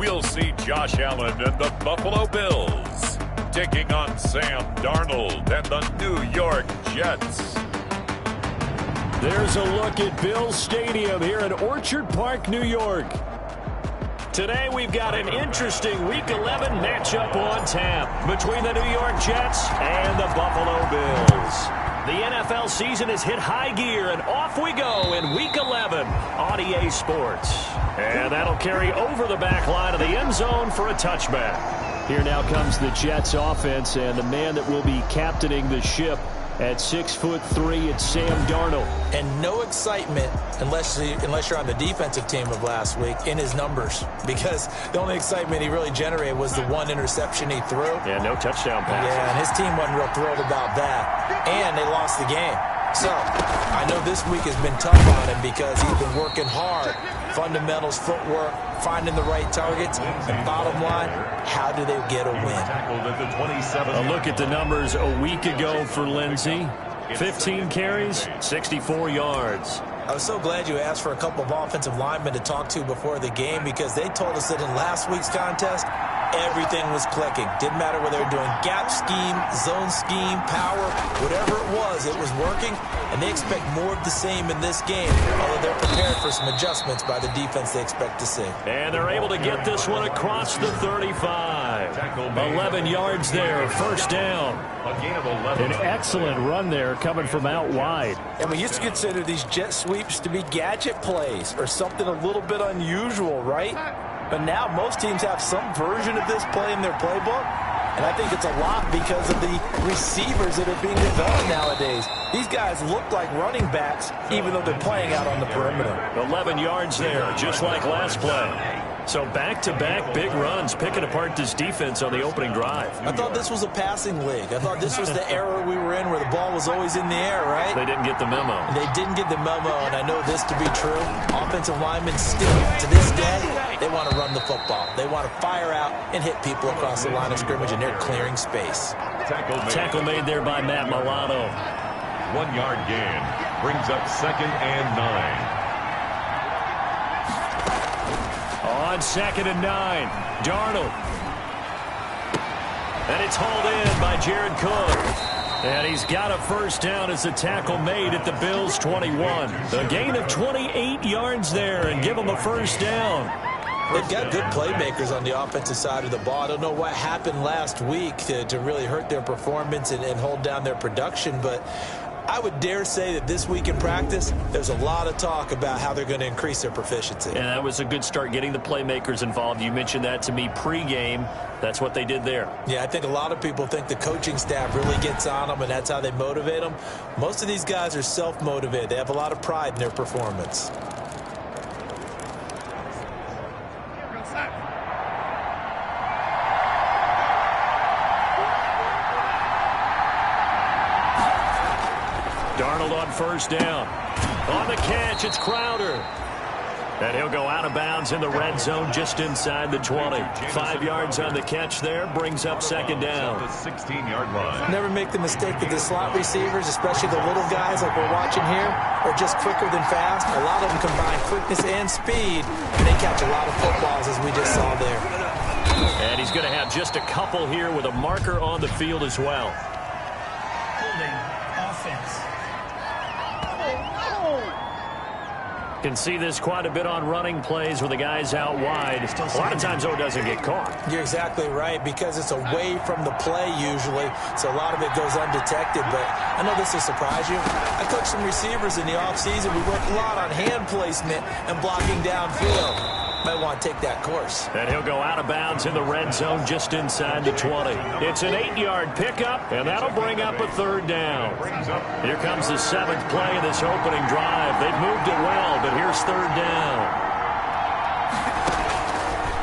we'll see Josh Allen and the Buffalo Bills taking on Sam Darnold and the New York Jets. There's a look at Bills Stadium here in Orchard Park, New York. Today we've got an interesting Week 11 matchup on tap between the New York Jets and the Buffalo Bills. The NFL season has hit high gear, and off we go in Week 11 on EA Sports. And that'll carry over the back line of the end zone for a touchback. Here now comes the Jets offense, and the man that will be captaining the ship at 6'3", it's Sam Darnold. And no excitement unless you're on the defensive team of last week in his numbers, because the only excitement he really generated was the one interception he threw. Yeah, no touchdown passes. Yeah, and his team wasn't real thrilled about that. And they lost the game. So, I know this week has been tough on him because he's been working hard. Fundamentals, footwork, finding the right targets. And bottom line, how do they get a win? A look at the numbers a week ago for Lindsey. 15 carries, 64 yards. I was so glad you asked for a couple of offensive linemen to talk to before the game, because they told us that in last week's contest, everything was clicking. Didn't matter whether they were doing gap scheme, zone scheme, power, whatever it was working. And they expect more of the same in this game, although they're prepared for some adjustments by the defense they expect to see. And they're able to get this one across the 35. 11 yards there, first down. An excellent run there coming from out wide. And we used to consider these jet sweeps to be gadget plays or something a little bit unusual, right? But now most teams have some version of this play in their playbook. And I think it's a lot because of the receivers that are being developed nowadays. These guys look like running backs, even though they're playing out on the perimeter. 11 yards there, just like last play. So back-to-back big runs, picking apart this defense on the opening drive. I thought this was a passing league. I thought this was the era we were in where the ball was always in the air, right? They didn't get the memo. They didn't get the memo, and I know this to be true. Offensive linemen still, to this day, they want to run the football. They want to fire out and hit people across the line of scrimmage, and they're clearing space. Tackle made there by Matt Milano. 1 yard gain brings up 2nd and 9. On 2nd and 9, Darnold. And it's hauled in by Jared Cook. And he's got a first down as the tackle made at the Bills' 21. A gain of 28 yards there, and give them a first down. They've got good playmakers on the offensive side of the ball. I don't know what happened last week to really hurt their performance and hold down their production, but I would dare say that this week in practice, there's a lot of talk about how they're going to increase their proficiency. And that was a good start, getting the playmakers involved. You mentioned that to me pregame. That's what they did there. Yeah, I think a lot of people think the coaching staff really gets on them, and that's how they motivate them. Most of these guys are self-motivated. They have a lot of pride in their performance. Darnold on first down. On the catch, it's Crowder. And he'll go out of bounds in the red zone just inside the 20. 5 yards on the catch there, brings up 2nd down. The 16-yard line. Never make the mistake that the slot receivers, especially the little guys like we're watching here, are just quicker than fast. A lot of them combine quickness and speed, and they catch a lot of footballs, as we just saw there. And he's going to have just a couple here with a marker on the field as well. Holding offense. Can see this quite a bit on running plays with the guys out wide. A lot of times, though, it doesn't get caught. You're exactly right, because it's away from the play usually, so a lot of it goes undetected. But I know this will surprise you. I coached some receivers in the offseason. We worked a lot on hand placement and blocking downfield. Might want to take that course. And he'll go out of bounds in the red zone just inside the 20. It's an 8-yard pickup, and that'll bring up a 3rd down. Here comes the 7th play of this opening drive. They've moved it well, but here's 3rd down.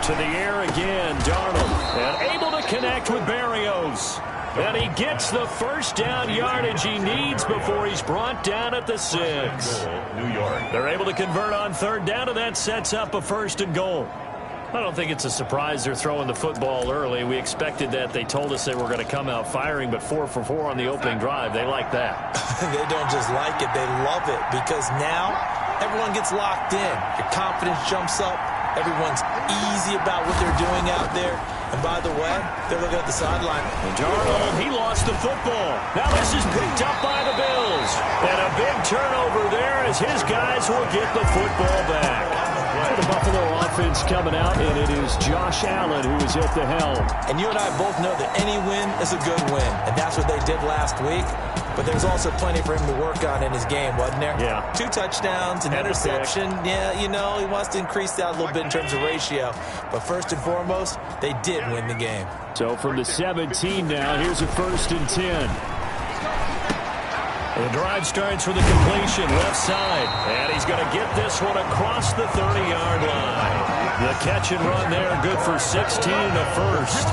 To the air again, Darnold. And able to connect with Berrios. And he gets the first down yardage he needs before he's brought down at the 6. New York. They're able to convert on 3rd down, and that sets up a 1st and goal. I don't think it's a surprise they're throwing the football early. We expected that. They told us they were going to come out firing, but 4 for 4 on the opening drive. They like that. They don't just like it, they love it, because now everyone gets locked in. Your confidence jumps up. Everyone's easy about what they're doing out there. And by the way, they're looking at the sideline. Darnold, he lost the football. Now this is picked up by the Bills. And a big turnover there as his guys will get the football back. For the Buffalo offense coming out, and it is Josh Allen who is at the helm. And you and I both know that any win is a good win. And that's what they did last week. But there's also plenty for him to work on in his game, wasn't there? Yeah. 2 touchdowns, an interception. Yeah, you know, he wants to increase that a little bit in terms of ratio. But first and foremost, they did win the game. So from the 17 now, here's a 1st and 10. The drive starts with a completion left side. And he's going to get this one across the 30-yard line. The catch and run there, good for 16 and a first.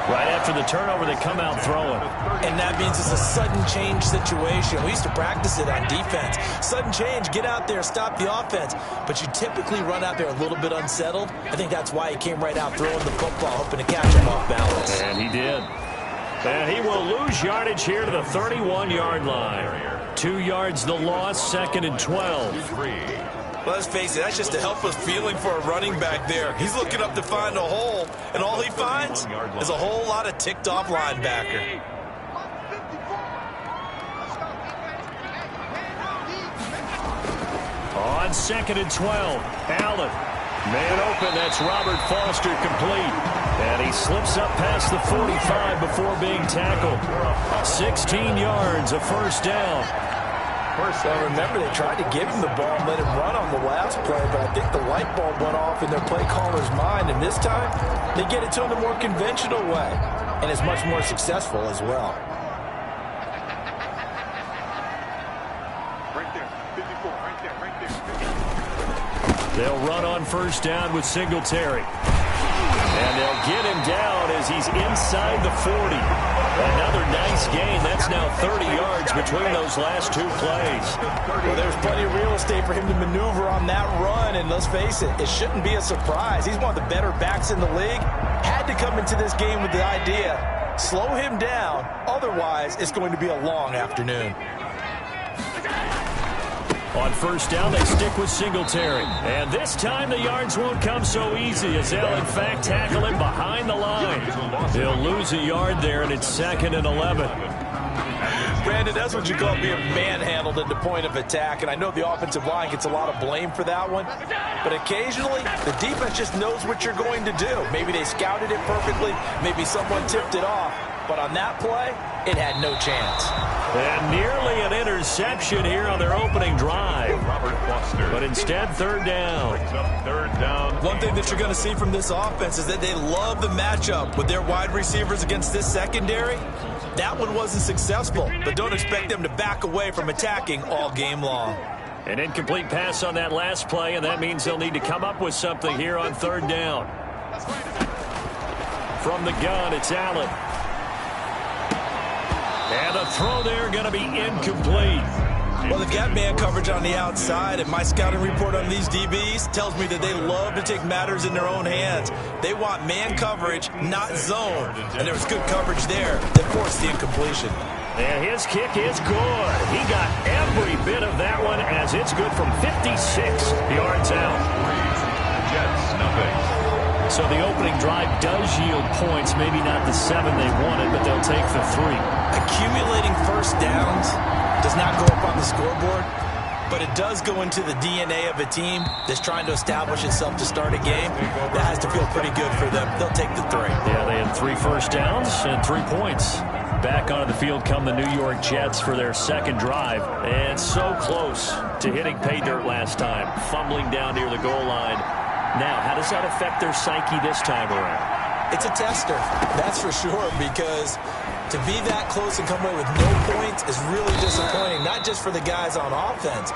Right after the turnover, they come out throwing. And that means it's a sudden change situation. We used to practice it on defense. Sudden change, get out there, stop the offense. But you typically run out there a little bit unsettled. I think that's why he came right out throwing the football, hoping to catch him off balance. And he did. And he will lose yardage here to the 31-yard line. 2 yards the loss, 2nd and 12. Let's face it, that's just a helpless feeling for a running back there. He's looking up to find a hole, and all he finds is a whole lot of ticked-off linebacker. On 2nd and 12, Allen. Man open, that's Robert Foster complete. And he slips up past the 45 before being tackled. 16 yards, a first down. Well, remember, they tried to give him the ball and let him run on the last play, but I think the light bulb went off in their play caller's mind, and this time they get it to him the more conventional way, and it's much more successful as well. Right there, 54, right there. They'll run on first down with Singletary. And they'll get him down as he's inside the 40. Another nice gain. That's now 30 yards between those last 2 plays. Well, there's plenty of real estate for him to maneuver on that run, and let's face it, it shouldn't be a surprise. He's one of the better backs in the league. Had to come into this game with the idea, slow him down, otherwise it's going to be a long afternoon. On first down, they stick with Singletary. And this time the yards won't come so easy as they'll, in fact, tackle him behind the line. They'll lose a yard there, and it's 2nd and 11. Brandon, that's what you call being manhandled at the point of attack, and I know the offensive line gets a lot of blame for that one, but occasionally the defense just knows what you're going to do. Maybe they scouted it perfectly, maybe someone tipped it off, but on that play, it had no chance. And nearly an interception here on their opening drive. But instead, 3rd down. One thing that you're going to see from this offense is that they love the matchup with their wide receivers against this secondary. That one wasn't successful, but don't expect them to back away from attacking all game long. An incomplete pass on that last play, and that means they'll need to come up with something here on 3rd down. From the gun, it's Allen. And the throw there going to be incomplete. Well, they've got man coverage on the outside, and my scouting report on these DBs tells me that they love to take matters in their own hands. They want man coverage, not zone. And there was good coverage there that forced the incompletion. And his kick is good. He got every bit of that one as it's good from 56 yards out. Jets, nothing. So the opening drive does yield points, maybe not the 7 they wanted, but they'll take the 3. Accumulating first downs does not go up on the scoreboard, but it does go into the DNA of a team that's trying to establish itself to start a game. That has to feel pretty good for them. They'll take the 3. Yeah, they had 3 first downs and 3 points. Back onto the field come the New York Jets for their 2nd drive. And so close to hitting pay dirt last time, fumbling down near the goal line. Now, how does that affect their psyche this time around? It's a tester, that's for sure, because to be that close and come away with no points is really disappointing, not just for the guys on offense,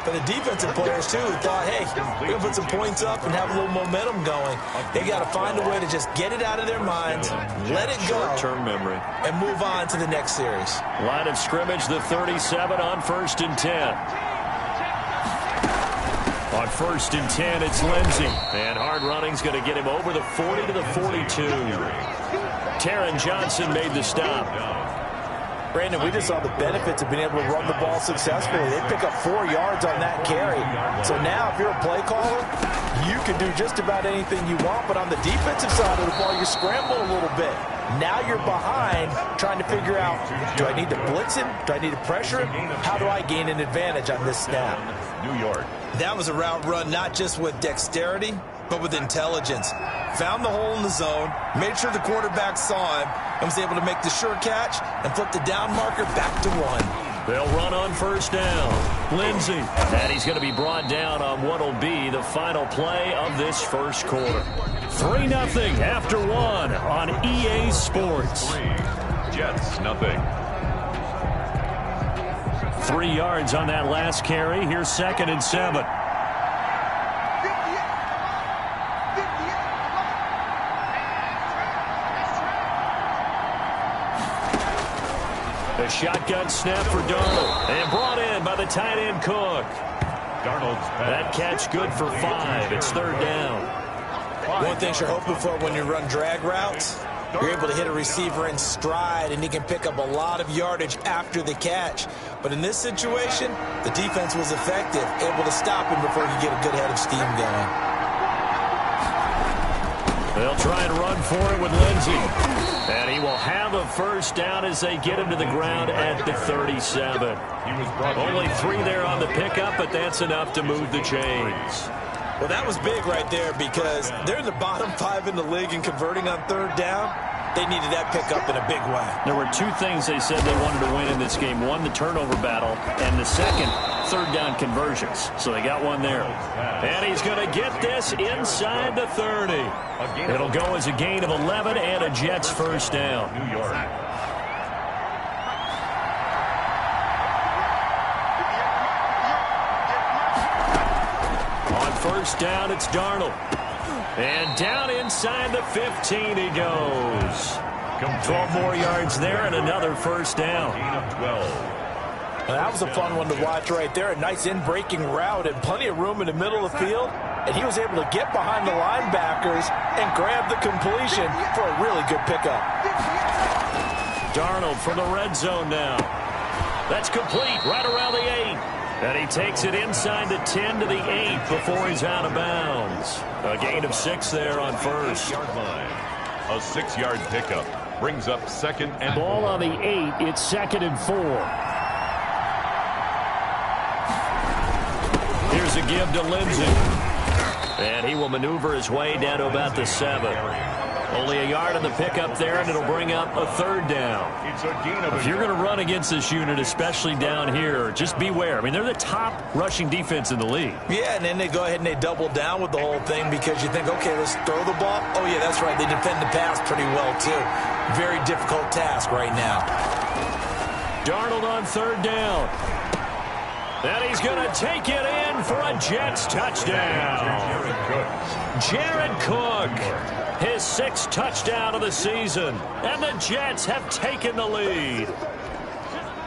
but the defensive players, too, who thought, hey, we're going to put some points up and have a little momentum going. They got to find a way to just get it out of their minds, let it go, short-term memory, and move on to the next series. Line of scrimmage, the 37 on 1st and 10. On 1st and 10, it's Lindsey. And hard running's going to get him over the 40 to the 42. Taron Johnson made the stop. Brandon, we just saw the benefits of being able to run the ball successfully. They pick up 4 yards on that carry. So now if you're a play caller, you can do just about anything you want, but on the defensive side of the ball, you scramble a little bit. Now you're behind trying to figure out, do I need to blitz him? Do I need to pressure him? How do I gain an advantage on this snap? New York. That was a route run not just with dexterity, but with intelligence. Found the hole in the zone, made sure the quarterback saw him, and was able to make the sure catch and flip the down marker back to 1. They'll run on first down. Lindsey. And he's going to be brought down on what will be the final play of this first quarter. 3-0 after 1 on EA Sports. 3, Jets, nothing. 3 yards on that last carry. Here's 2nd and 7. A shotgun snap for Darnold. And brought in by the tight end Cook. Darnold's pass. That catch good for 5. It's 3rd down. One thing you're hoping for when you run drag routes, you're able to hit a receiver in stride, and he can pick up a lot of yardage after the catch. But in this situation, the defense was effective, able to stop him before he could get a good head of steam going. They'll try and run for it with Lindsey. And he will have a first down as they get him to the ground at the 37. Only 3 there on the pickup, but that's enough to move the chains. Well, that was big right there because they're in the bottom 5 in the league in converting on 3rd down. They needed that pickup in a big way. There were 2 things they said they wanted to win in this game. One, the turnover battle, and the second, 3rd down conversions. So they got one there. And he's going to get this inside the 30. It'll go as a gain of 11 and a Jets first down. New York. On first down, it's Darnold. And down inside the 15 he goes. 12 more yards there and another first down. Gain of 12. Well, that was a fun one to watch right there. A nice in-breaking route and plenty of room in the middle of the field. And he was able to get behind the linebackers and grab the completion for a really good pickup. Darnold from the red zone now. That's complete right around the 8. And he takes it inside the 10 to the 8 before he's out of bounds. A gain of 6 there on first. Yard line. A 6-yard pickup brings up 2nd and ball on the 8. It's 2nd and 4. Here's a give to Lindsey. And he will maneuver his way down to about the 7. Only a yard on the pickup there, and it'll bring up a 3rd down. it's a gain of If you're going to run against this unit, especially down here, just beware. I mean, they're the top rushing defense in the league. Yeah, and then they go ahead and they double down with the whole thing because you think, okay, let's throw the ball. Oh, yeah, that's right. They defend the pass pretty well, too. Very difficult task right now. Darnold on 3rd down. And he's going to take it in for a Jets touchdown. Jared Cook, his 6th touchdown of the season. And the Jets have taken the lead.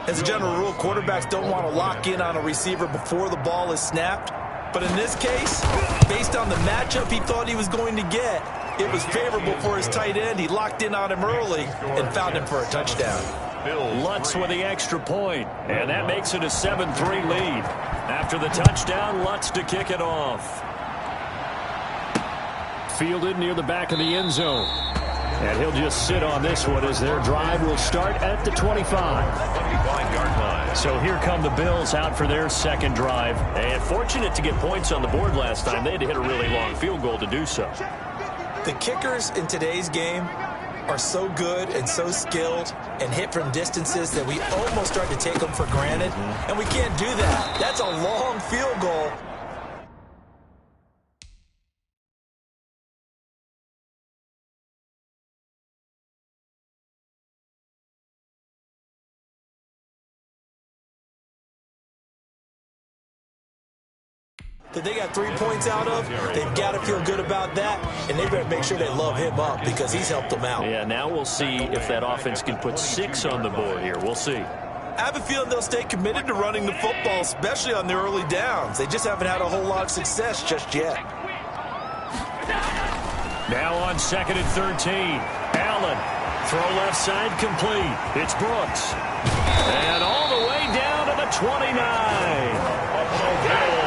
As a general rule, quarterbacks don't want to lock in on a receiver before the ball is snapped. But in this case, based on the matchup he thought he was going to get, it was favorable for his tight end. He locked in on him early and found him for a touchdown. Lutz with the extra point, and that makes it a 7-3 lead. After the touchdown, Lutz to kick it off. Fielded near the back of the end zone. And he'll just sit on this one as their drive will start at the 25. 25-yard line. So here come the Bills out for their 2nd drive. And fortunate to get points on the board last time. They had to hit a really long field goal to do so. The kickers in today's game are so good and so skilled and hit from distances that we almost start to take them for granted. And we can't do that. That's a long field goal. That they got 3 points out of, they've got to feel good about that, and they better make sure they love him up because he's helped them out. Yeah, now we'll see if that offense can put 6 on the board here. We'll see. I have a feeling they'll stay committed to running the football, especially on the early downs. They just haven't had a whole lot of success just yet. Now on 2nd and 13, Allen Throw left side complete. It's Brooks. And all the way down to the 29.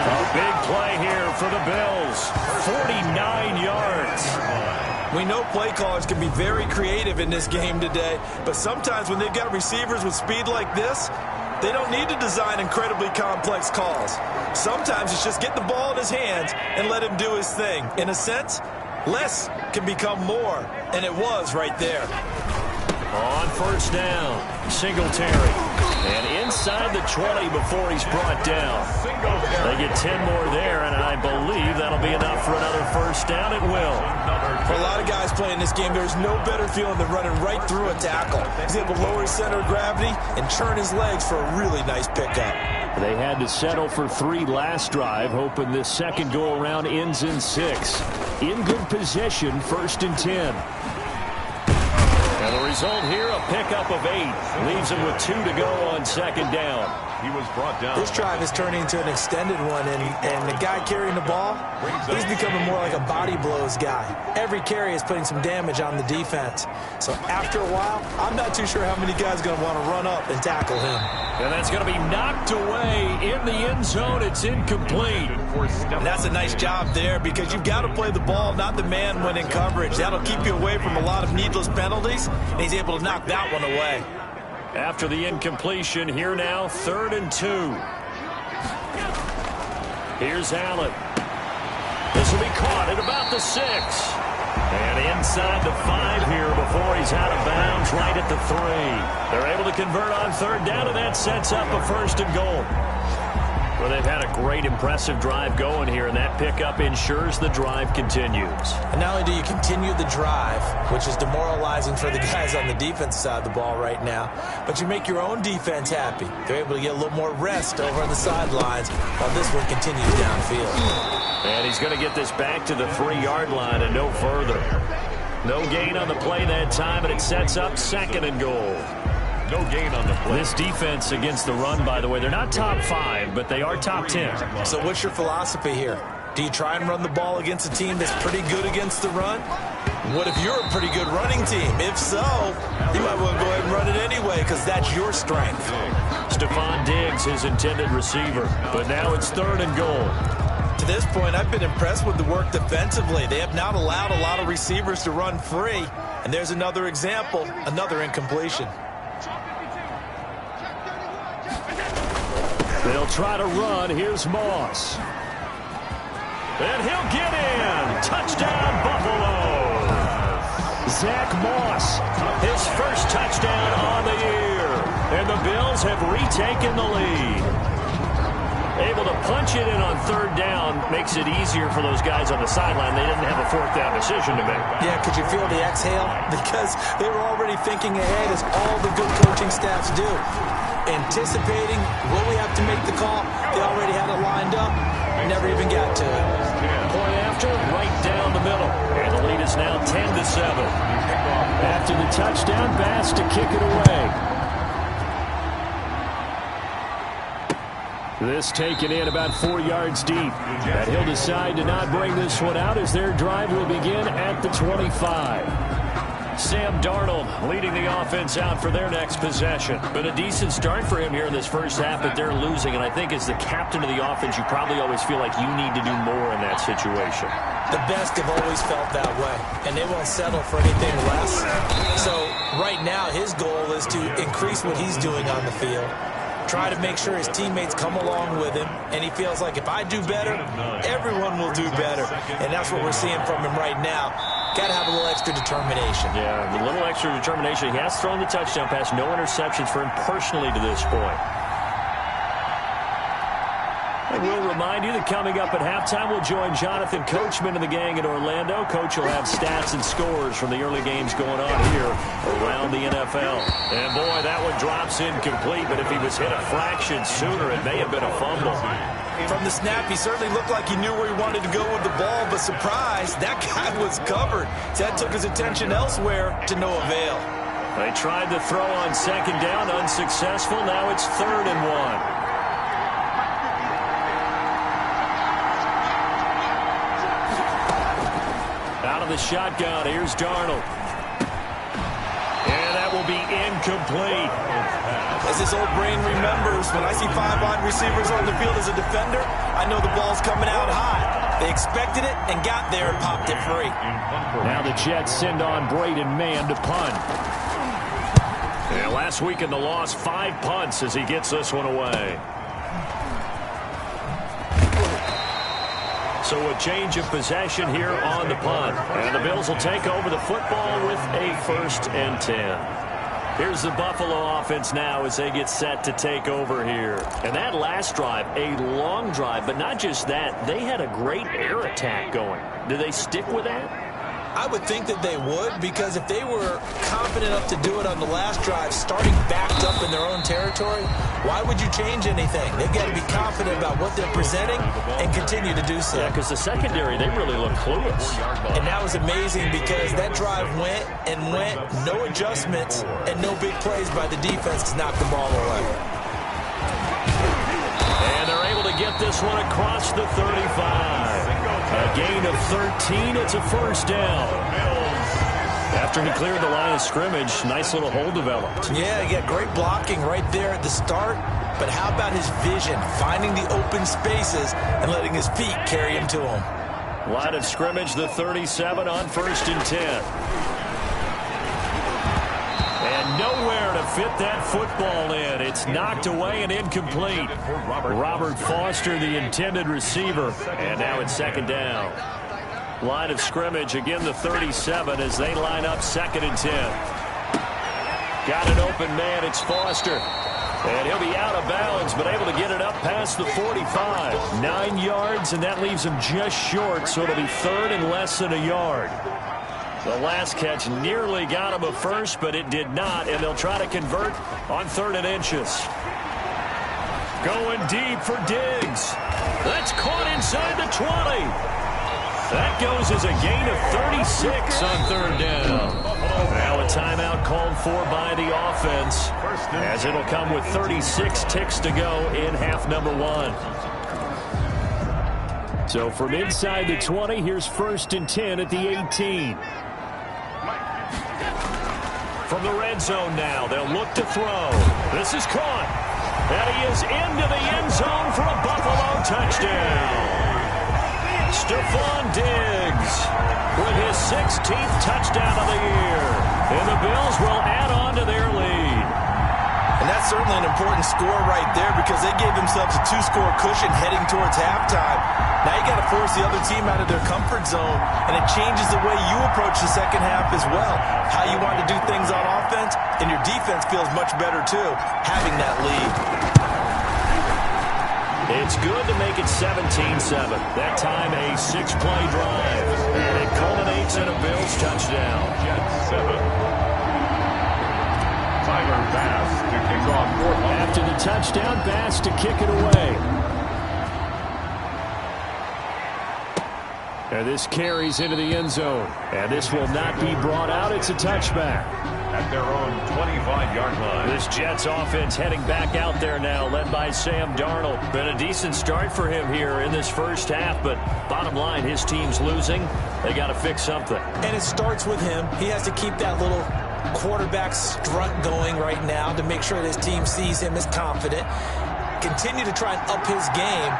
A big play here for the Bills. 49 yards. We know play callers can be very creative in this game today, but sometimes when they've got receivers with speed like this, they don't need to design incredibly complex calls. Sometimes it's just get the ball in his hands and let him do his thing. In a sense, less can become more, and it was right there. On first down, Singletary. And inside the 20 before he's brought down. They get 10 more there, and I believe that'll be enough for another first down. It will. For a lot of guys playing this game, there's no better feeling than running right through a tackle. He's able to lower his center of gravity and churn his legs for a really nice pickup. They had to settle for 3 last drive, hoping this second go-around ends in 6. In good position, 1st and 10. And the result here, a pickup of 8. Leaves him with 2 to go on second down. He was brought down. This drive is turning into an extended one, and the guy carrying the ball, he's becoming more like a body blows guy. Every carry is putting some damage on the defense. So after a while, I'm not too sure how many guys are going to want to run up and tackle him. And that's going to be knocked away in the end zone. It's incomplete. And that's a nice job there because you've got to play the ball, not the man when in coverage. That'll keep you away from a lot of needless penalties, and he's able to knock that one away. After the incompletion, here now, 3rd and 2. Here's Allen. This will be caught at about the 6. And inside the 5 here before he's out of bounds, right at the 3. They're able to convert on 3rd down, and that sets up a 1st and goal. Well, they've had a great, impressive drive going here, and that pickup ensures the drive continues. And not only do you continue the drive, which is demoralizing for the guys on the defense side of the ball right now, but you make your own defense happy. They're able to get a little more rest over on the sidelines while this one continues downfield. And he's going to get this back to the 3-yard line and no further. No gain on the play that time, and it sets up 2nd and goal. No gain on the play. This defense against the run, by the way, they're not top 5, but they are top 10. So what's your philosophy here? Do you try and run the ball against a team that's pretty good against the run? What if you're a pretty good running team? If so, you might want to go ahead and run it anyway because that's your strength. Stephon Diggs, his intended receiver, but now it's 3rd and goal. To this point, I've been impressed with the work defensively. They have not allowed a lot of receivers to run free. And there's another example, another incompletion. They'll try to run. Here's Moss. And he'll get in. Touchdown, Buffalo. Zach Moss, his first touchdown on the year. And the Bills have retaken the lead. Able to punch it in on 3rd down makes it easier for those guys on the sideline. They didn't have a 4th down decision to make. Yeah, could you feel the exhale? Because they were already thinking ahead as all the good coaching staffs do. Anticipating will we have to make the call. They already had it lined up. Never even got to it. Point after, right down the middle. And the lead is now 10-7. After the touchdown, Bass to kick it away. This taken in about 4 yards deep. And he'll decide to not bring this one out as their drive will begin at the 25. Sam Darnold leading the offense out for their next possession. But a decent start for him here in this first half, but they're losing. And I think as the captain of the offense, you probably always feel like you need to do more in that situation. The best have always felt that way, and they won't settle for anything less. So right now, his goal is to increase what he's doing on the field. Try to make sure his teammates come along with him, and he feels like if I do better, everyone will do better. And that's what we're seeing from him right now. Got to have a little extra determination. Yeah, a little extra determination. He has thrown the touchdown pass. No interceptions for him personally to this point. I will remind you that coming up at halftime, we'll join Jonathan Coachman and the gang in Orlando. Coach will have stats and scores from the early games going on here around the NFL. And, boy, that one drops incomplete, but if he was hit a fraction sooner, it may have been a fumble. From the snap, he certainly looked like he knew where he wanted to go with the ball, but surprise, that guy was covered. That took his attention elsewhere to no avail. They tried to throw on 2nd down, unsuccessful. Now it's 3rd and 1. Out of the shotgun, here's Darnold. And incomplete. As his old brain remembers, when I see 5 wide receivers on the field as a defender, I know the ball's coming out high. They expected it and got there and popped it free. Now the Jets send on Braden Mann to punt. And last week in the loss, 5 punts as he gets this one away. So a change of possession here on the punt. And the Bills will take over the football with a 1st and 10. Here's the Buffalo offense now as they get set to take over here. And that last drive, a long drive, but not just that. They had a great air attack going. Do they stick with that? I would think that they would, because if they were confident enough to do it on the last drive, starting backed up in their own territory, why would you change anything? They've got to be confident about what they're presenting and continue to do so. Yeah, because the secondary, they really look clueless. And that was amazing because that drive went and went, no adjustments, and no big plays by the defense to knock the ball away. And they're able to get this one across the 35. A gain of 13. It's a 1st down. After he cleared the line of scrimmage, nice little hole developed. Yeah, he got great blocking right there at the start. But how about his vision, finding the open spaces and letting his feet carry him to him? Line of scrimmage, the 37 on 1st and 10. And nowhere to fit that football in. It's knocked away and incomplete. Robert Foster, the intended receiver. And now it's 2nd down. Line of scrimmage, again the 37 as they line up 2nd and 10. Got an open man, it's Foster. And he'll be out of bounds, but able to get it up past the 45. 9 yards, and that leaves him just short, so it'll be 3rd and less than a yard. The last catch nearly got him a 1st, but it did not, and they'll try to convert on 3rd and inches. Going deep for Diggs. That's caught inside the 20. That goes as a gain of 36 on 3rd down. Now a timeout called for by the offense, as it'll come with 36 ticks to go in half number 1. So from inside the 20, here's 1st and 10 at the 18. From the red zone now, they'll look to throw. This is caught. And he is into the end zone for a Buffalo touchdown. Stephon Diggs with his 16th touchdown of the year. And the Bills will add on to their lead. And that's certainly an important score right there because they gave themselves a 2-score cushion heading towards halftime. Now you got to force the other team out of their comfort zone, and it changes the way you approach the second half as well. How you want to do things on offense, and your defense feels much better too, having that lead. It's good to make it 17-7. That time a 6-play drive, and it culminates in a Bills touchdown. Jets 7. Tyler Bass to kick off 4th. After the touchdown, Bass to kick it away. And this carries into the end zone. And this will not be brought out. It's a touchback. At their own 25-yard line. This Jets offense heading back out there now, led by Sam Darnold. Been a decent start for him here in this first half, but bottom line, his team's losing. They got to fix something. And it starts with him. He has to keep that little quarterback strut going right now to make sure that his team sees him as confident. Continue to try and up his game.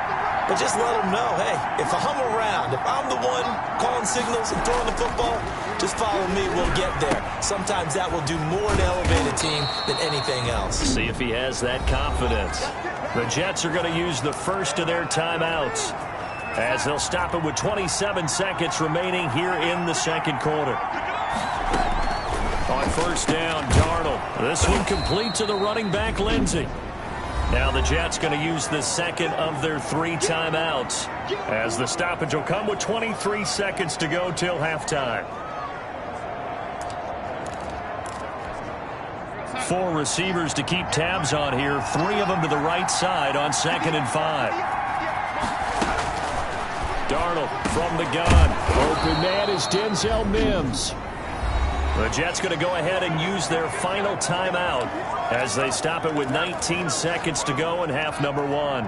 But just let them know, hey, if I'm around, if I'm the one calling signals and throwing the football, just follow me, we'll get there. Sometimes that will do more to elevate a team than anything else. See if he has that confidence. The Jets are going to use the first of their timeouts as they'll stop it with 27 seconds remaining here in the second quarter. On 1st down, Darnold. This one complete to the running back, Lindsey. Now the Jets going to use the second of their 3 timeouts as the stoppage will come with 23 seconds to go till halftime. 4 receivers to keep tabs on here. 3 of them to the right side on 2nd and 5. Darnold from the gun. Open man is Denzel Mims. The Jets going to go ahead and use their final timeout as they stop it with 19 seconds to go in half number 1.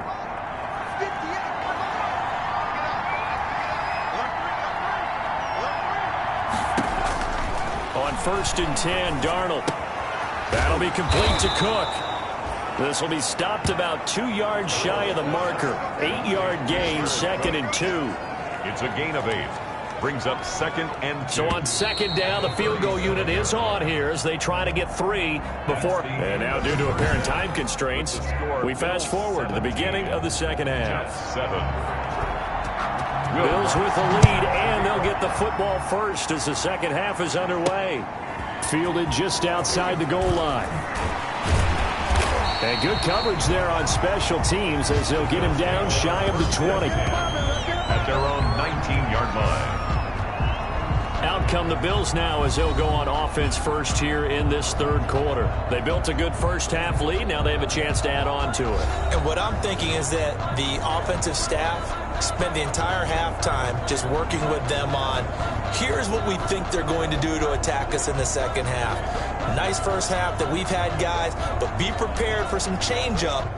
On 1st and 10, Darnold. That'll be complete to Cook. This will be stopped about 2 yards shy of the marker. 8-yard gain, 2nd and 2. It's a gain of 8. Brings up 2nd and 2. So on 2nd down, the field goal unit is on here as they try to get 3 before. And now due to apparent time constraints, we fast forward to the beginning of the second half. 7. Bills with the lead, and they'll get the football first as the second half is underway. Fielded just outside the goal line. And good coverage there on special teams as they'll get him down shy of the 20. At their own 19-yard line. Out come the Bills now as they'll go on offense first here in this third quarter. They built a good first-half lead. Now they have a chance to add on to it. And what I'm thinking is that the offensive staff spend the entire halftime just working with them on, here's what we think they're going to do to attack us in the second half. Nice first half that we've had, guys, but be prepared for some change-up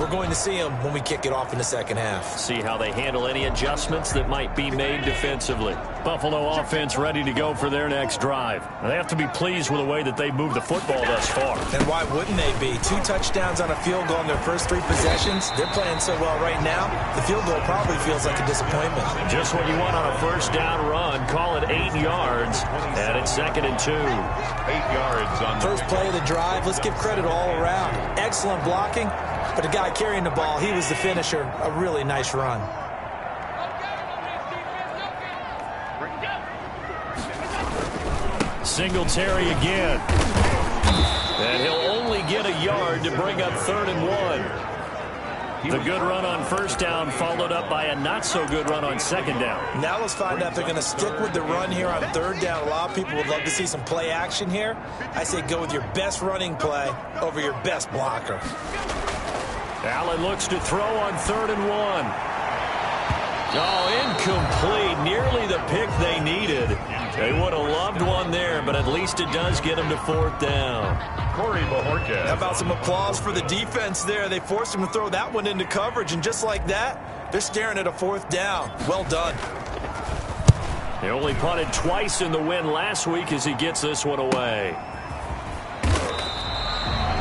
we're going to see them when we kick it off in the second half. See how they handle any adjustments that might be made defensively. Buffalo offense ready to go for their next drive. They have to be pleased with the way that they moved the football thus far. And why wouldn't they be? 2 touchdowns on a field goal in their first 3 possessions. They're playing so well right now, the field goal probably feels like a disappointment. Just what you want on a first down run. Call it 8 yards, and it's 2nd and 2. 8 yards on First play of the drive. Let's give credit all around. Excellent blocking, but the guy carrying the ball, he was the finisher. A really nice run. Singletary again. And he'll only get a yard to bring up 3rd and 1. The good run on first down followed up by a not-so-good run on second down. Now let's find out if they're going to stick with the run here on 3rd down. A lot of people would love to see some play action here. I say go with your best running play over your best blocker. Allen looks to throw on 3rd and 1. Oh, incomplete. Nearly the pick they needed. They would have loved one there, but at least it does get them to 4th down. How about some applause for the defense there? They forced him to throw that one into coverage, and just like that, they're staring at a 4th down. Well done. They only punted twice in the win last week as he gets this one away.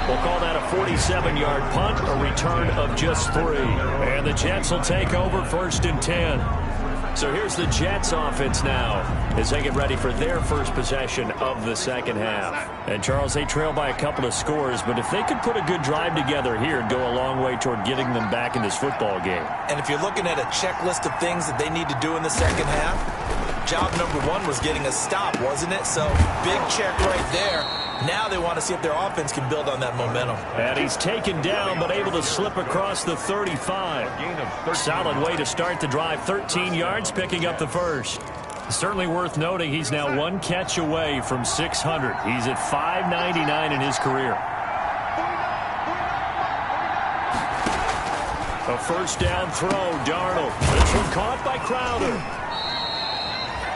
We'll call that a 47-yard punt, a return of just 3. And the Jets will take over 1st and 10. So here's the Jets offense now as they get ready for their first possession of the second half. And, Charles, they trail by a couple of scores, but if they could put a good drive together here, it'd go a long way toward getting them back in this football game. And if you're looking at a checklist of things that they need to do in the second half, job number 1 was getting a stop, wasn't it? So big check right there. Now they want to see if their offense can build on that momentum. And he's taken down but able to slip across the 35. Solid way to start the drive. 13 yards, picking up the first. Certainly worth noting he's now 1 catch away from 600. He's at 599 in his career. A first down throw, Darnold. This one caught by Crowder.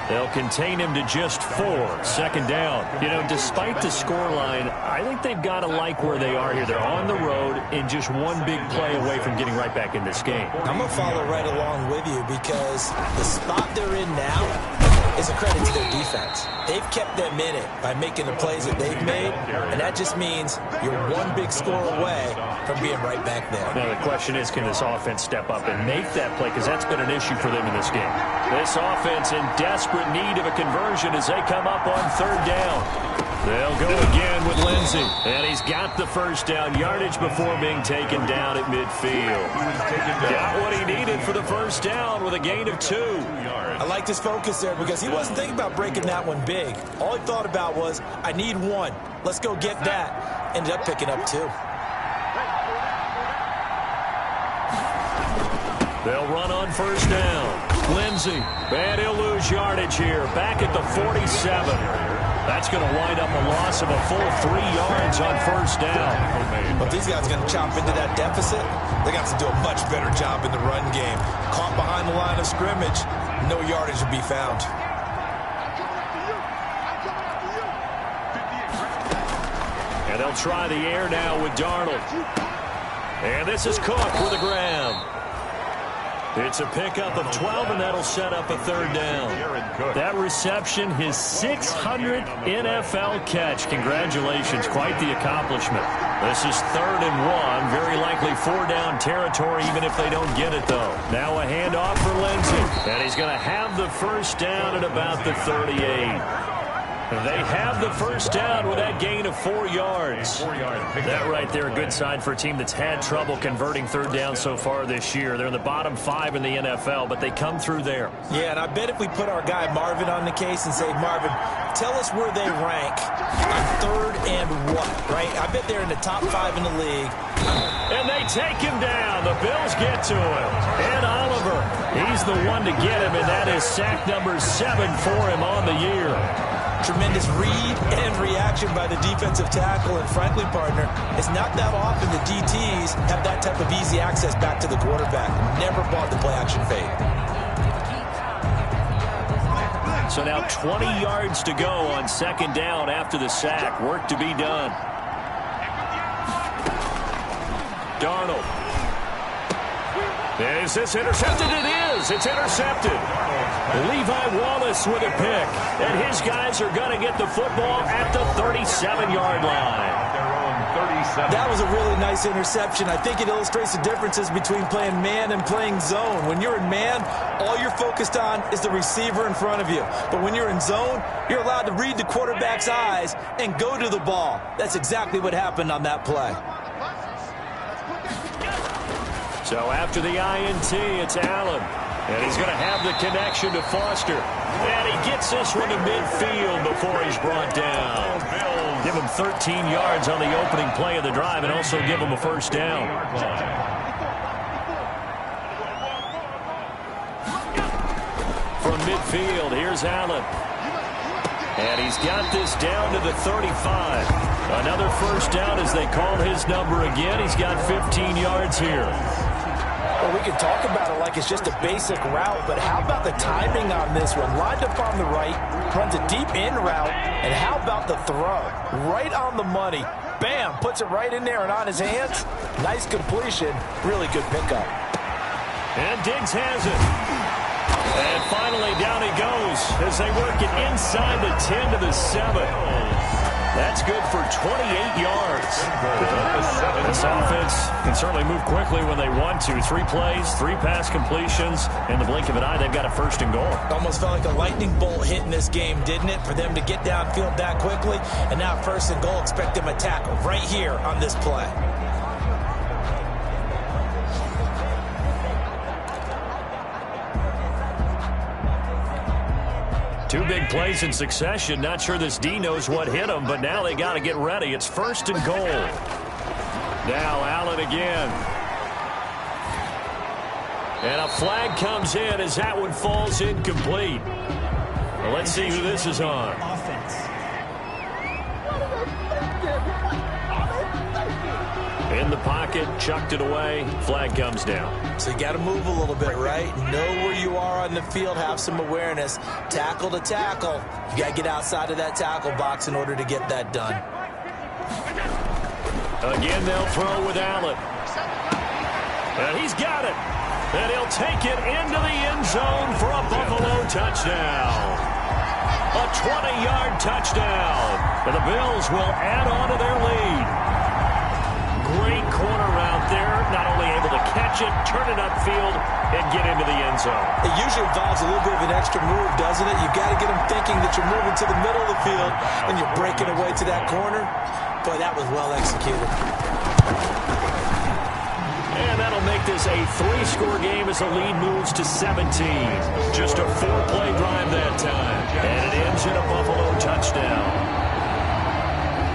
They'll contain him to just 4. 2nd down. You know, despite the scoreline, I think they've got to like where they are here. They're on the road and just 1 big play away from getting right back in this game. I'm going to follow right along with you because the spot they're in now is a credit to their defense. They've kept them in it by making the plays that they've made, and that just means you're 1 big score away from being right back there. Now the question is, can this offense step up and make that play? Because that's been an issue for them in this game. This offense in desperate need of a conversion as they come up on 3rd down. They'll go again with Lindsey. And he's got the first down yardage before being taken down at midfield. Got what he needed for the first down with a gain of 2. I liked his focus there because he wasn't thinking about breaking that one big. All he thought about was, I need 1. Let's go get that. Ended up picking up 2. They'll run on first down. Lindsey, and he'll lose yardage here. Back at the 47. That's going to wind up a loss of a full 3 yards on first down. But these guys are going to chop into that deficit. They got to do a much better job in the run game. Caught behind the line of scrimmage, no yardage will be found. And they'll try the air now with Darnold. And this is Cook with a grab. It's a pickup of 12, and that'll set up a 3rd down. That reception, his 600th NFL catch. Congratulations, quite the accomplishment. This is 3rd and 1, very likely 4-down territory, even if they don't get it, though. Now a handoff for Lindsey, and he's going to have the first down at about the 38. They have the first down with that gain of 4 yards. That right there, a good sign for a team that's had trouble converting 3rd down so far this year. They're in the bottom 5 in the NFL, but they come through there. Yeah, and I bet if we put our guy Marvin on the case and say, Marvin, tell us where they rank on 3rd and what, right? I bet they're in the top 5 in the league. And they take him down. The Bills get to him. And Oliver, he's the one to get him, and that is sack number 7 for him on the year. Tremendous read and reaction by the defensive tackle. And frankly, partner, it's not that often the DTs have that type of easy access back to the quarterback. Never bought the play action fade. So now 20 yards to go on 2nd down after the sack. Work to be done. Darnold Is this intercepted? It is. It's intercepted. Levi Wallace with a pick. And his guys are going to get the football at the 37-yard line. That was a really nice interception. I think it illustrates the differences between playing man and playing zone. When you're in man, all you're focused on is the receiver in front of you. But when you're in zone, you're allowed to read the quarterback's eyes and go to the ball. That's exactly what happened on that play. So after the INT, it's Allen. And he's going to have the connection to Foster. And he gets this one to midfield before he's brought down. Give him 13 yards on the opening play of the drive and also give him a first down. From midfield, here's Allen. And he's got this down to the 35. Another first down as they call his number again. He's got 15 yards here. Well, we can talk about it like it's just a basic route, but how about the timing on this one? Lined up on the right, runs a deep in route, and how about the throw? Right on the money. Bam, puts it right in there and on his hands. Nice completion. Really good pickup. And Diggs has it. And finally down he goes as they work it inside the 10 to the 7. That's good for 28 yards. This offense can certainly move quickly when they want to. 3 plays, 3 pass completions. In the blink of an eye, they've got a first and goal. Almost felt like a lightning bolt hit in this game, didn't it? For them to get downfield that quickly. And now first and goal, expect them to tackle right here on this play. Two big plays in succession. Not sure this D knows what hit him, but now they got to get ready. It's first and goal. Now Allen again. And a flag comes in as that one falls incomplete. Well, let's see who this is on. Offense. In the pocket, chucked it away. Flag comes down. So you got to move a little bit, right? Know where you are on the field. Have some awareness. Tackle to tackle. You got to get outside of that tackle box in order to get that done. Again, they'll throw with Allen. And he's got it. And he'll take it into the end zone for a Buffalo touchdown. A 20-yard touchdown. And the Bills will add on to their lead. Great corner route there. Not only able to catch it, turn it upfield, and get into the end zone. It usually involves a little bit of an extra move, doesn't it? You've got to get them thinking that you're moving to the middle of the field and you're breaking away to that corner. Boy, that was well executed. And that'll make this a 3-score game as the lead moves to 17. Just a 4-play drive that time. And it ends in a Buffalo touchdown.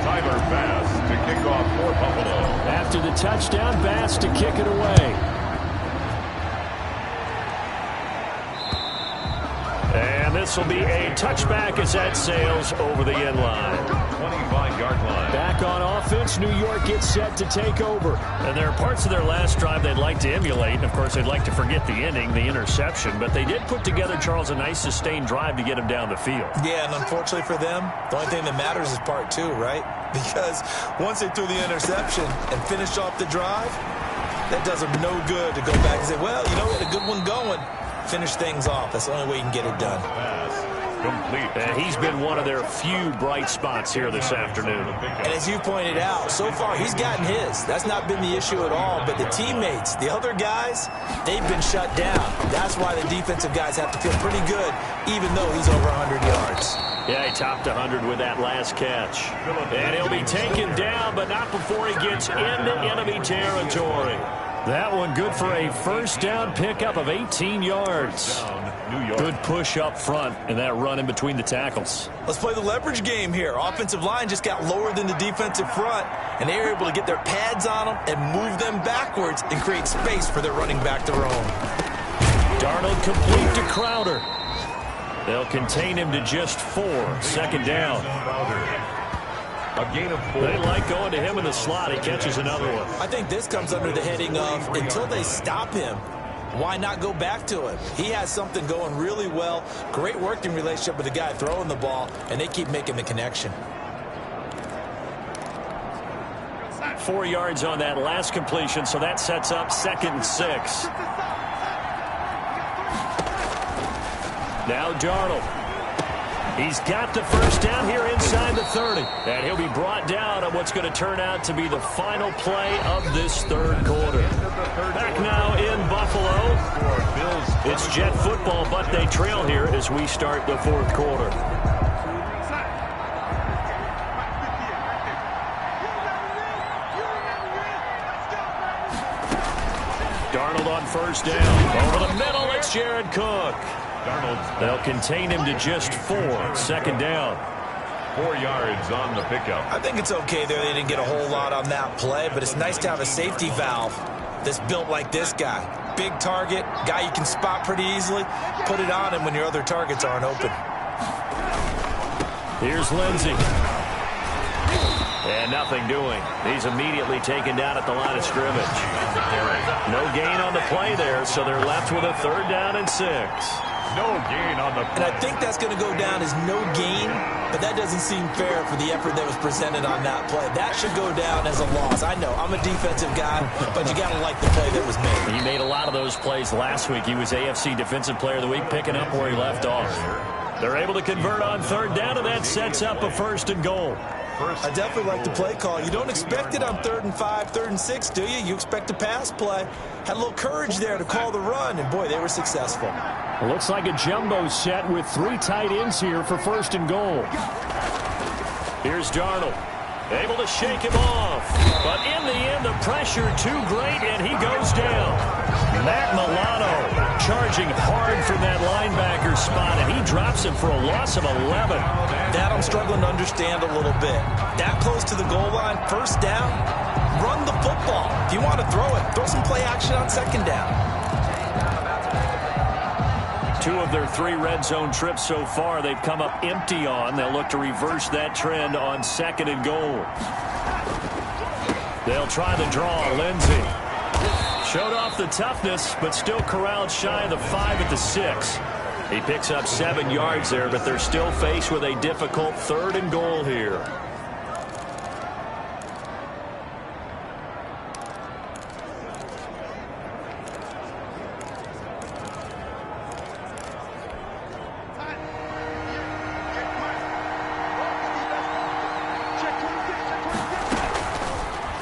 Tyler Bass to kick off for Buffalo. After the touchdown, Bass to kick it away. And this will be a touchback as that sails over the end line. 25-yard line. Back on offense, New York gets set to take over. And there are parts of their last drive they'd like to emulate. And, of course, they'd like to forget the ending, the interception. But they did put together, Charles, a nice sustained drive to get him down the field. Yeah, and unfortunately for them, the only thing that matters is part 2, right? Because once they threw the interception and finished off the drive, that does them no good to go back and say, well, you know, we had a good one going. Finish things off. That's the only way you can get it done. Complete. And he's been one of their few bright spots here this afternoon. And as you pointed out, so far he's gotten his. That's not been the issue at all. But the teammates, the other guys, they've been shut down. That's why the defensive guys have to feel pretty good, even though he's over 100 yards. Yeah, he topped 100 with that last catch. And he'll be taken down, but not before he gets into enemy territory. That one good for a first down pickup of 18 yards. Good push up front and that run in between the tackles. Let's play the leverage game here. Offensive line just got lower than the defensive front, and they were able to get their pads on them and move them backwards and create space for their running back to roam. Darnold complete to Crowder. They'll contain him to just 4. Second down. A gain of 4. They like going to him in the slot. He catches another one. I think this comes under the heading of until they stop him, why not go back to him? He has something going really well. Great working relationship with the guy throwing the ball, and they keep making the connection. 4 yards on that last completion, so that sets up 2nd and 6. Now Darnold. He's got the first down here inside the 30. And he'll be brought down on what's going to turn out to be the final play of this third quarter. Back now in Buffalo. It's Jet football, but they trail here as we start the fourth quarter. Darnold on first down. Over the middle, it's Jared Cook. They'll contain him to just 4. Second down. 4 yards on the pickup. I think it's okay there. They didn't get a whole lot on that play, but it's nice to have a safety valve that's built like this guy. Big target, guy you can spot pretty easily. Put it on him when your other targets aren't open. Here's Lindsey. And nothing doing. He's immediately taken down at the line of scrimmage. No gain on the play there, so they're left with a third down and 6. No gain on the play. And I think that's going to go down as no gain, but that doesn't seem fair for the effort that was presented on that play. That should go down as a loss. I know, I'm a defensive guy, but you got to like the play that was made. He made a lot of those plays last week. He was AFC Defensive Player of the Week, picking up where he left off. They're able to convert on third down, and that sets up a 1st and goal. I definitely like the play call. You don't expect it on 3rd and 5, 3rd and 6, do you? You expect a pass play. Had a little courage there to call the run, and boy, they were successful. Looks like a jumbo set with 3 tight ends here for 1st and goal. Here's Darnold. Able to shake him off. But in the end, the pressure too great, and he goes down. Matt Milano charging hard from that linebacker spot, and he drops him for a loss of 11. That I'm struggling to understand a little bit. That close to the goal line, first down, run the football. If you want to throw it, throw some play action on second down. 2 of their 3 red zone trips so far, they've come up empty on. They'll look to reverse that trend on 2nd and goal. They'll try the draw. Lindsey showed off the toughness, but still corralled shy of the 5 at the 6. He picks up 7 yards there, but they're still faced with a difficult 3rd and goal here.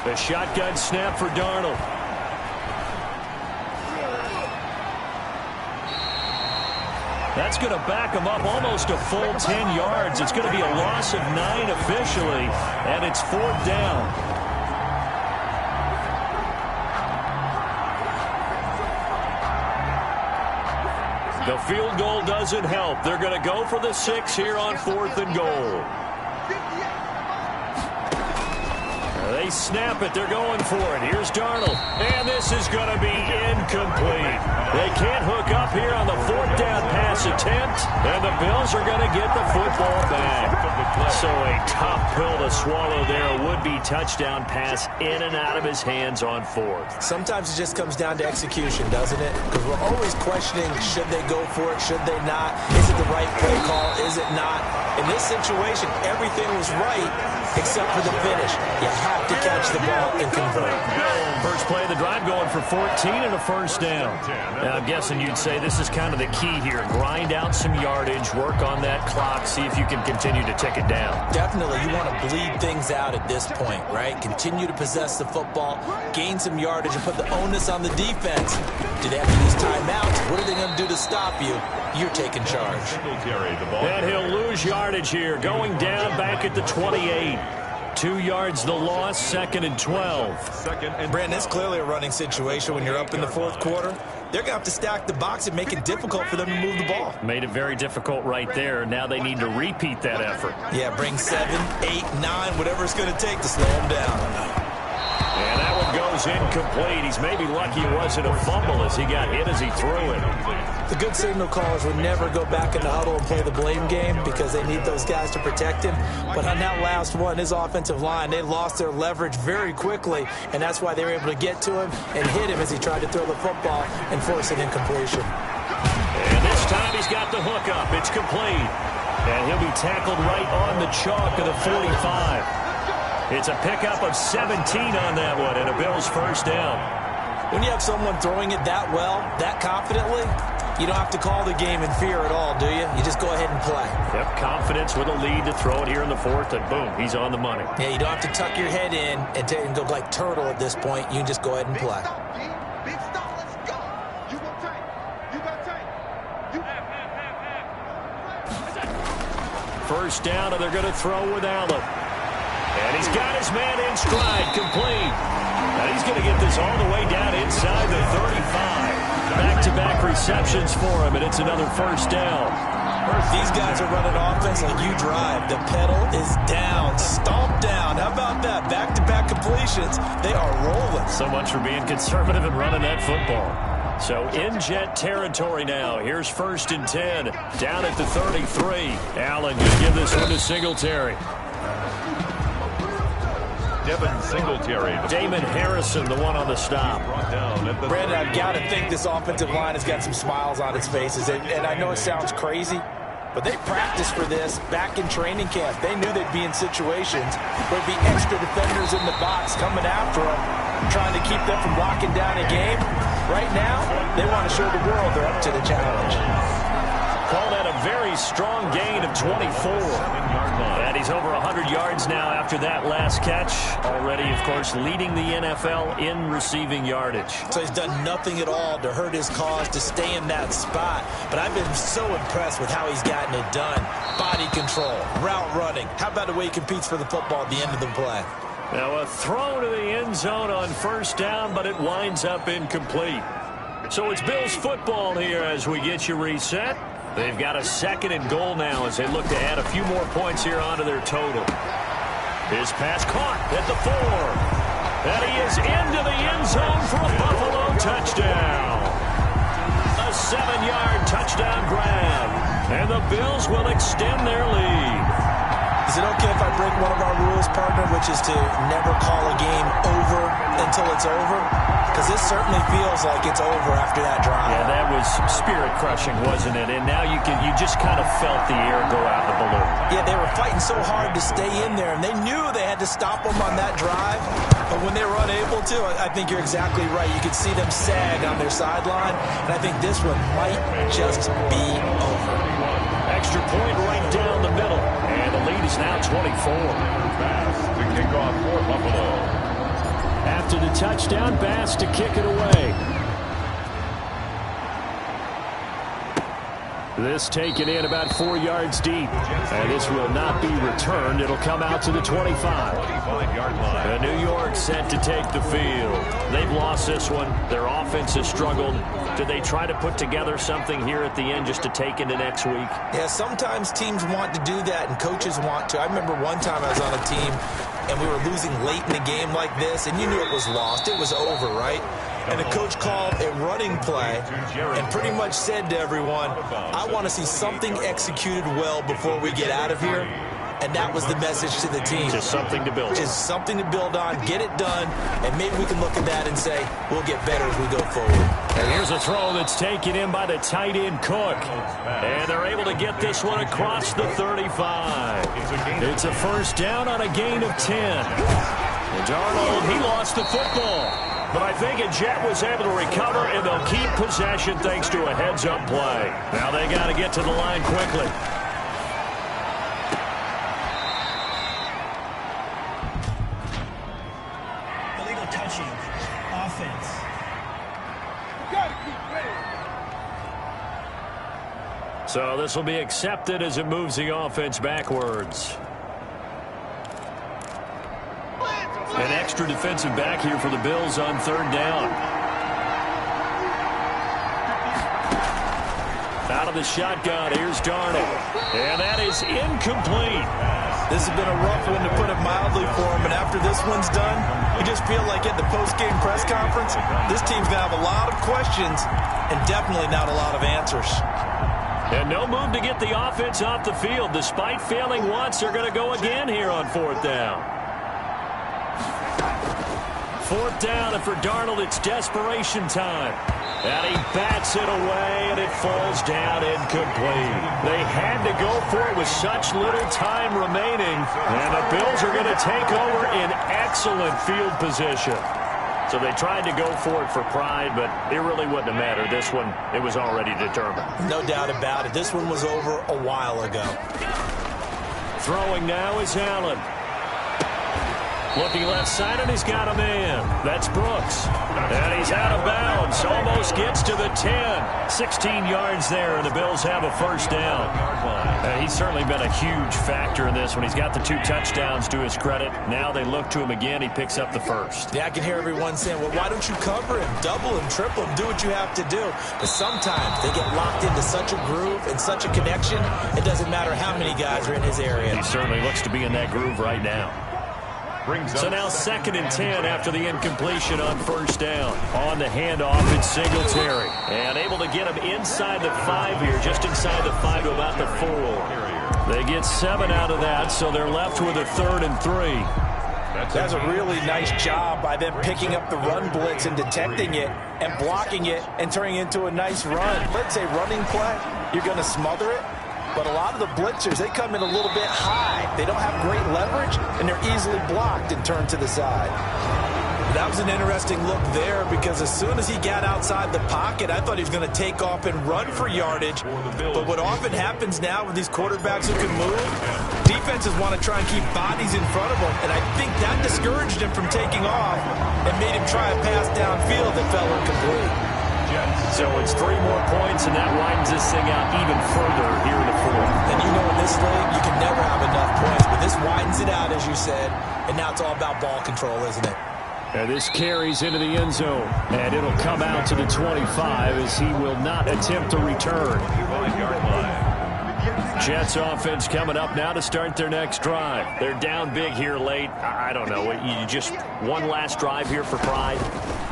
The shotgun snap for Darnold. That's going to back him up almost a full 10 yards. It's going to be a loss of 9 officially, and it's 4th down. The field goal doesn't help. They're going to go for the 6 here on 4th and goal. They snap it. They're going for it. Here's Darnold. And this is going to be incomplete. They can't hook up here on the 4th down pass attempt. And the Bills are going to get the football back. So a tough pill to swallow there. A would-be touchdown pass in and out of his hands on 4th. Sometimes it just comes down to execution, doesn't it? Because we're always questioning, should they go for it? Should they not? Is it the right play call? Is it not? In this situation, everything was right except for the finish. You have to catch the ball and convert. First play of the drive going for 14 and a 1st down. Now, I'm guessing you'd say this is kind of the key here. Grind out some yardage, work on that clock, see if you can continue to tick it down. Definitely. You want to bleed things out at this point, right? Continue to possess the football, gain some yardage, and put the onus on the defense. Do they have to use timeouts? What are they going to do to stop you? You're taking charge. And he'll lose yardage here, going down back at the 28. 2 yards the loss, 2nd and 12. Brandon, it's clearly a running situation when you're up in the 4th quarter. They're going to have to stack the box and make it difficult for them to move the ball. Made it very difficult right there. Now they need to repeat that effort. Yeah, bring 7, 8, 9, whatever it's going to take to slow them down. And that one goes incomplete. He's maybe lucky it wasn't a fumble as he got hit as he threw it. The good signal callers would never go back in the huddle and play the blame game because they need those guys to protect him. But on that last one, his offensive line, they lost their leverage very quickly, and that's why they were able to get to him and hit him as he tried to throw the football and force an incompletion. And this time he's got the hook up. It's complete. And he'll be tackled right on the chalk of the 45. It's a pickup of 17 on that one, and a Bills 1st down. When you have someone throwing it that well, that confidently, You don't have to call the game in fear at all, do you? You just go ahead and play. Yep, confidence with a lead to throw it here in the fourth, and boom, he's on the money. Yeah, you don't have to tuck your head in and go like turtle at this point. You can just go ahead and play. Big stop, let's go. You got tank. You got tank. You First down, and they're going to throw with Allen. And he's got his man in stride, complete. And he's going to get this all the way down inside the 35. Back-to-back receptions for him, and it's another first down. These guys are running offense like you drive. The pedal is down, stomped down. How about that? Back-to-back completions. They are rolling. So much for being conservative and running that football. So in Jet territory now. Here's 1st and 10. Down at the 33. Allen going to give this one to Singletary. Devin Singletary. Damon Harrison, the one on the stop. Brandon, I've got to think this offensive line has got some smiles on its faces. And I know it sounds crazy, but they practiced for this back in training camp. They knew they'd be in situations where there'd be extra defenders in the box coming after them, trying to keep them from locking down a game. Right now, they want to show the world they're up to the challenge. Call that a very strong gain of 24. And he's over 100 yards now after that last catch. Already, of course, leading the NFL in receiving yardage. So he's done nothing at all to hurt his cause, to stay in that spot. But I've been so impressed with how he's gotten it done. Body control, route running. How about the way he competes for the football at the end of the play? Now a throw to the end zone on first down, but it winds up incomplete. So it's Bills football here as we get you reset. They've got a 2nd and goal now as they look to add a few more points here onto their total. His pass caught at the 4. And he is into the end zone for a Buffalo touchdown. A 7-yard touchdown grab. And the Bills will extend their lead. Is it okay if I break one of our rules, partner, which is to never call a game over until it's over? Because this certainly feels like it's over after that drive. Yeah, that was spirit-crushing, wasn't it? And now you just kind of felt the air go out of the balloon. Yeah, they were fighting so hard to stay in there, and they knew they had to stop them on that drive. But when they were unable to, I think you're exactly right. You could see them sag on their sideline, and I think this one might just be over. Extra point right down the middle. And the lead is now 24. Pass to kick off for Buffalo. After the touchdown, Bass to kick it away. This taken in about 4 yards deep. And this will not be returned. It'll come out to the 25. 25-yard line. And New York set to take the field. They've lost this one. Their offense has struggled. Did they try to put together something here at the end just to take into next week? Yeah, sometimes teams want to do that and coaches want to. I remember one time I was on a team and we were losing late in the game like this, and you knew it was lost. It was over, right? And the coach called a running play and pretty much said to everyone, I want to see something executed well before we get out of here. And that was the message to the team. Just something to build on. Just something to build on, get it done, and maybe we can look at that and say, we'll get better as we go forward. And here's a throw that's taken in by the tight end Cook. And they're able to get this one across the 35. It's a first down on a gain of 10. And Darnold, he lost the football. But I think a Jet was able to recover, and they'll keep possession thanks to a heads-up play. Now they got to get to the line quickly. Illegal touching. Offense. So this will be accepted as it moves the offense backwards. An extra defensive back here for the Bills on 3rd down. Out of the shotgun, here's Darnold. And that is incomplete. This has been a rough one, to put it mildly, for him. And after this one's done, you just feel like at the post-game press conference, this team's going to have a lot of questions and definitely not a lot of answers. And no move to get the offense off the field. Despite failing once, they're going to go again here on 4th down. 4th down, and for Darnold, it's desperation time. And he bats it away, and it falls down incomplete. They had to go for it with such little time remaining. And the Bills are going to take over in excellent field position. So they tried to go for it for pride, but it really wouldn't have mattered. This one, it was already determined. No doubt about it. This one was over a while ago. Throwing now is Allen. Looking left side, and he's got a man. That's Brooks. And he's out of bounds. Almost gets to the 10. 16 yards there, and the Bills have a first down. He's certainly been a huge factor in this one. He's got the 2 touchdowns to his credit. Now they look to him again. He picks up the first. Yeah, I can hear everyone saying, well, why don't you cover him? Double him, triple him, do what you have to do. But sometimes they get locked into such a groove and such a connection, it doesn't matter how many guys are in his area. He certainly looks to be in that groove right now. So now 2nd and 10 after the incompletion on first down. On the handoff, it's Singletary. And able to get him inside the 5 here, just inside the 5 to about the 4. They get 7 out of that, so they're left with a 3rd and 3. That's a really nice job by them picking up the run blitz and detecting it and blocking it and turning it into a nice run. Let's say running play, you're going to smother it. But a lot of the blitzers, they come in a little bit high. They don't have great leverage, and they're easily blocked and turned to the side. That was an interesting look there because as soon as he got outside the pocket, I thought he was going to take off and run for yardage. But what often happens now with these quarterbacks who can move, defenses want to try and keep bodies in front of them, and I think that discouraged him from taking off and made him try a pass downfield that fell incomplete. So it's 3 more points, and that widens this thing out even further here in the 4th. And you know in this league, you can never have enough points, but this widens it out, as you said, and now it's all about ball control, isn't it? And this carries into the end zone, and it'll come out to the 25 as he will not attempt to return. Jets offense coming up now to start their next drive. They're down big here late. I don't know. You just one last drive here for pride.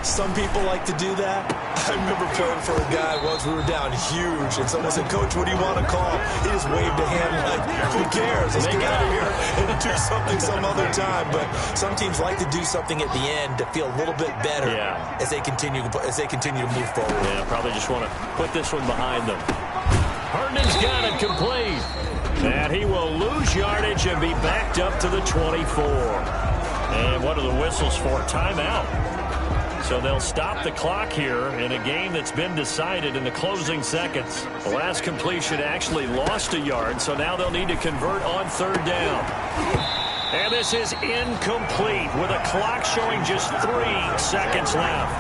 Some people like to do that. I remember playing for a guy once. We were down huge, and someone said, Coach, what do you want to call? He just waved a hand like, who cares? Let's get out of here and do something some other time. But some teams like to do something at the end to feel a little bit better as they continue to move forward. Yeah, probably just want to put this one behind them. Herndon's got it complete. And he will lose yardage and be backed up to the 24. And what are the whistles for? Timeout. So they'll stop the clock here in a game that's been decided in the closing seconds. The last completion actually lost a yard, so now they'll need to convert on 3rd down. And this is incomplete with a clock showing just 3 seconds left.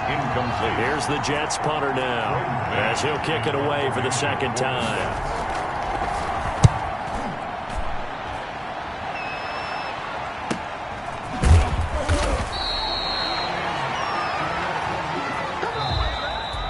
Incomplete. Here's the Jets punter now as he'll kick it away for the 2nd time.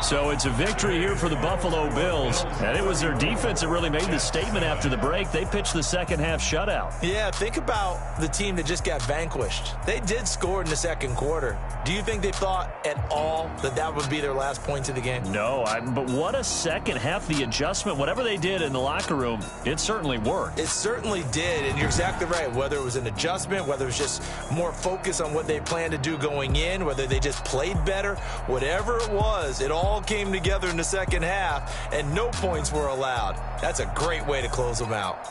So it's a victory here for the Buffalo Bills. And it was their defense that really made the statement after the break. They pitched the second half shutout. Yeah, think about the team that just got vanquished. They did score in the second quarter. Do you think they thought at all that that would be their last points of the game? No, but what a second half. The adjustment, whatever they did in the locker room, it certainly worked. It certainly did, and you're exactly right. Whether it was an adjustment, whether it was just more focus on what they planned to do going in, whether they just played better, whatever it was, it all came together in the second half, and no points were allowed. That's a great way to close them out.